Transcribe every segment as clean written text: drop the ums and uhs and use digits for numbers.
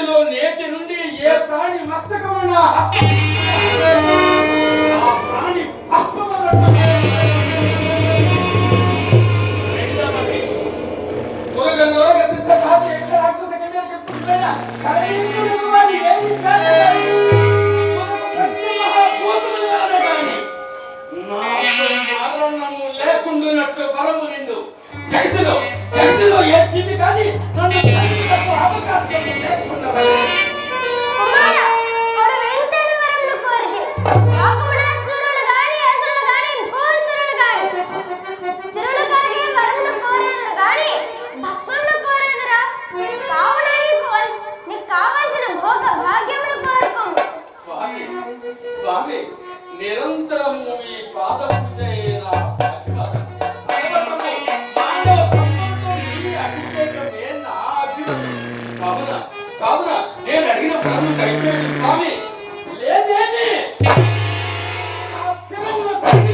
చైతులో నేటి నుండి ఏ ప్రాణి మస్తకమున ఆ ప్రాణి రెండవది మురుగలోక సిద్ధ సాధి యక్షరాక్షస లేకుండానట్లు బలము నిండు చైతులో చైతులో ఏ చీమి కానీ నన్ను అవకాశం లేకుండా స్వామి నిరంతరము ఈ పాద పూజ కావున నేను అడిగిన పనులు దయచేయండి స్వామి లేదేని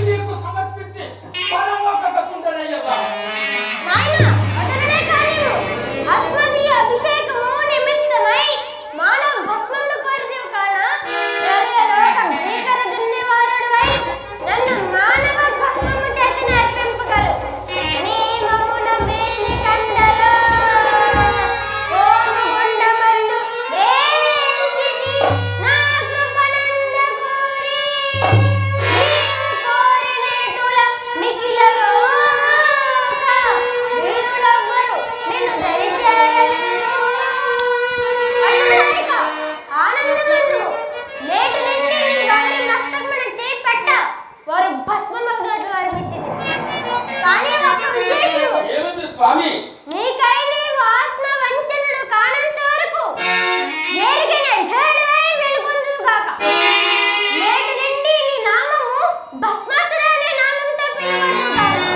మీకు సమర్పించి పరమోకటుండనయ్యా స్వామి నీకై నీవు ఆత్మ వంచనుడు కానంత వరకు నేరుగనే జడవై వెలుగొందును గాక నేటి నుండి నీ నామము భస్మాసుర అనే నామముతో పిలువబడును గాక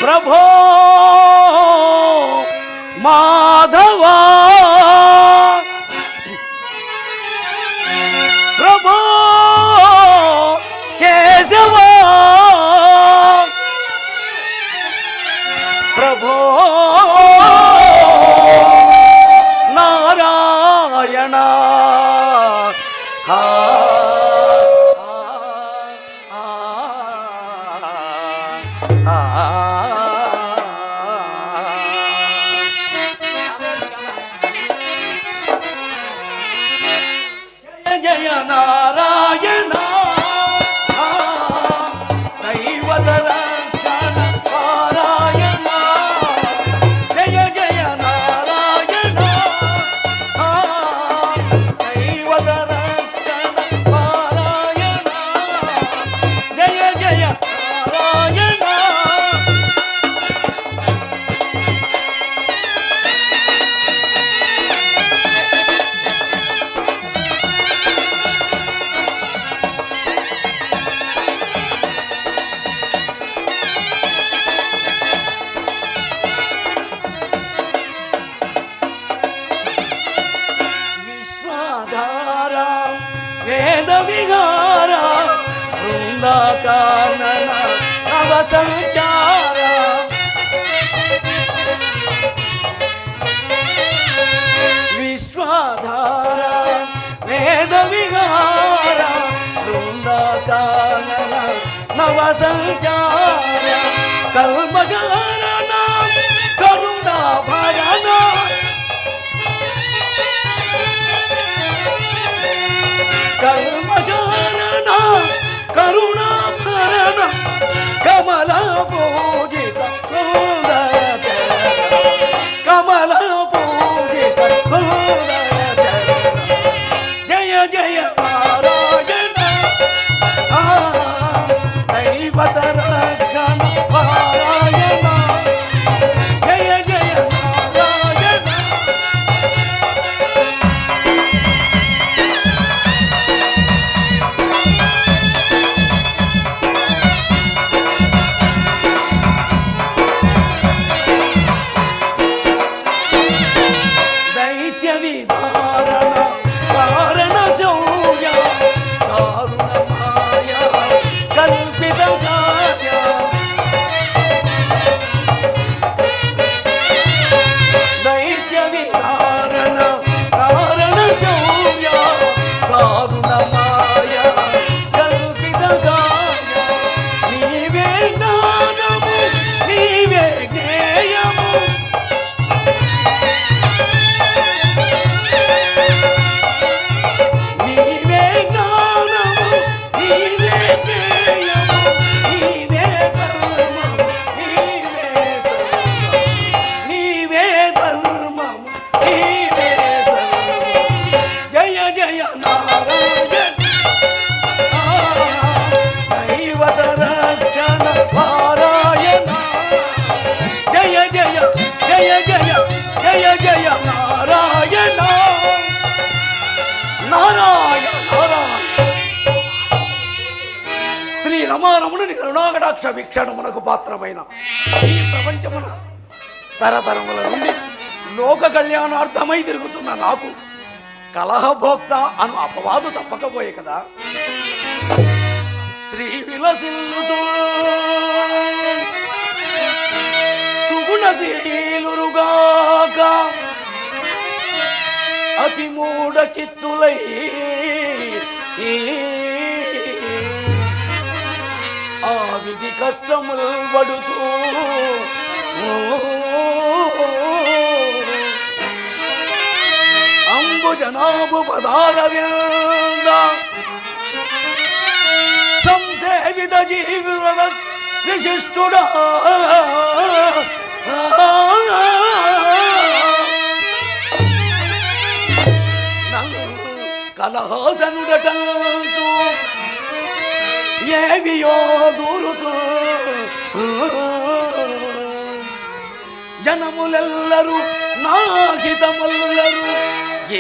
प्रभो माधवा प्रभो केशवा प्रभो नारायण जय नारायण दैवतर जन पारायण जय जय नारायण दैवतर जन पारायण जय जय नारायण సంచార విశ్వాధార వేద విహార బృందాకానన నవ సంచార కల్మజానన కరుణా భజన కల్మజానన కరుణా భరణ కమల పూజిత సుందర కమల పూజిత సుందర జయ జయ నారాయణ దైవత రక్షణ పారాయణ జయ జయ నారాయణ దైత్య విధారణ కారణ శౌర్య దారుణ మాయ కల్పిత కార్య దైత్య విధారణ కారణ శౌర్య దారుణ మాయ కల్పిత కార్య నీవే జ్ఞానము నీవే జ్ఞేయము నీవే జ్ఞానము నీవే జ్ఞేయము నీవే ధర్మము నీవే సర్వము నీవే ధర్మము నీవే సర్వము జయ జయ నారాయణ దైవత రక్షణ పారాయణ జయ జయ జయ జయ జయ జయ నారాయణ నారాయణ నారాయణ శ్రీ రమారముని కరుణాకటాక్ష వీక్షణమునకు పాత్రమైన ఈ ప్రపంచమున తరతరముల నుండి లోక కళ్యాణార్థమై తిరుగుతున్న నాకు కలహభోక్త అను అపవాదు తప్పకపోయే కదా శ్రీ విలసిల్లుతో సుగుణశీలురుగాక అతి మూఢ చిత్తులై ఆ విధి కష్టములు పడుతూ అంబుజనాభు పదార వింద సంసేవిత జీవిత విశిష్టుడా కలహాసనుడటంచు ఏవియో దూరుతూ జనములెల్లరూ నాహితముల్లరు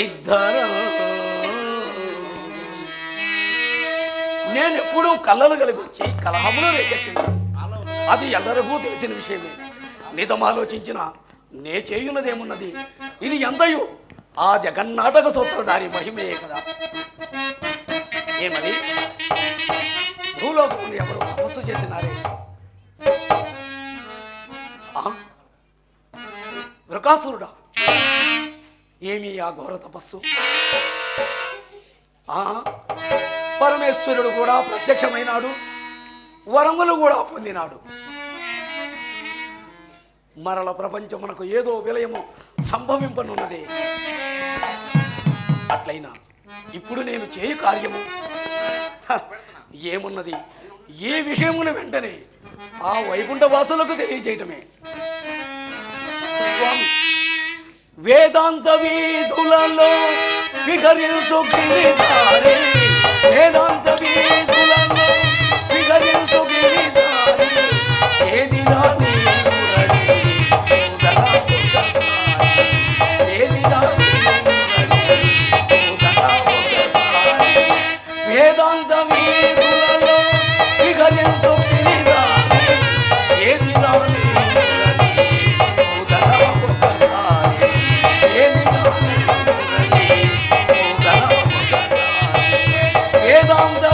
ఇద్దర నేనెప్పుడూ కళ్ళలు కల్పించి కలహములు రేకెత్తించాను. అది ఎల్లరికూ తెలిసిన విషయమే. నిజం ఆలోచించిన నే చేయున్నదేమున్నది? ఇది ఎంతయు ఆ జగన్నాటక సూత్రధారి మహిమే కదా. ఏమది భూలోకమును ఎవరు తపస్సు చేసినారే? వృకాసురుడా, ఏమి ఆ ఘోర తపస్సు? పరమేశ్వరుడు కూడా ప్రత్యక్షమైనాడు, వరములు కూడా పొందినాడు. మరల ప్రపంచమునకు ఏదో విలయము సంభవింపనున్నదే. అట్లయినా ఇప్పుడు నేను చేయు కార్యము ఏమున్నది? ఏ విషయమును వెంటనే ఆ వైకుంఠ వాసులకు తెలియజేయటమే. స్వామి, వేదాంత వీధులలో విహరించు గిరిధారి, వేదాంత వీధులలో విహరించు గిరిధారి, ఏది రాని మురళి ఉదరా ఒకసారి, ఏది రాని మురళి ఉదరా ఒకసారి, వేదాంత వీధులలో విహరించు గిరిధారి, ఏది రాని మురళి ఉదరా ఒకసారి, ఏది రాని మురళి ఉదరా ఒకసారి, వేదాంత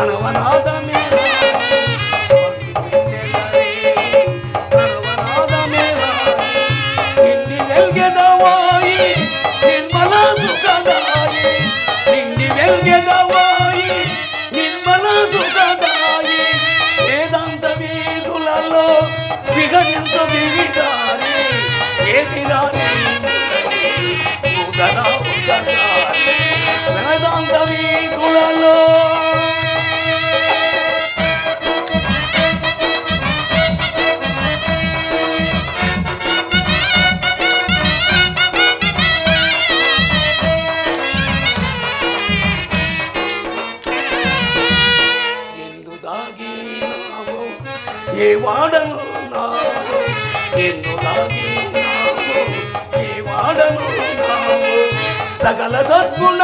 ప్రణవనాదమే ప్రణవనాదమే నిండి వెల్గెదవాయి నిర్మల సుఖదాయి నిండి వెల్గెదవాయి నిర్మల సుఖదాయి వేదాంత వీధులలో విహరించు వివిధాని ఏదిరాని ముదన ఒకసారి వేదాంత వీధులలో ఎందు దాగినావో ఏ వాడను నావో ఎందు దాగినావో ఏ వాడను నావో సకల సద్గుణ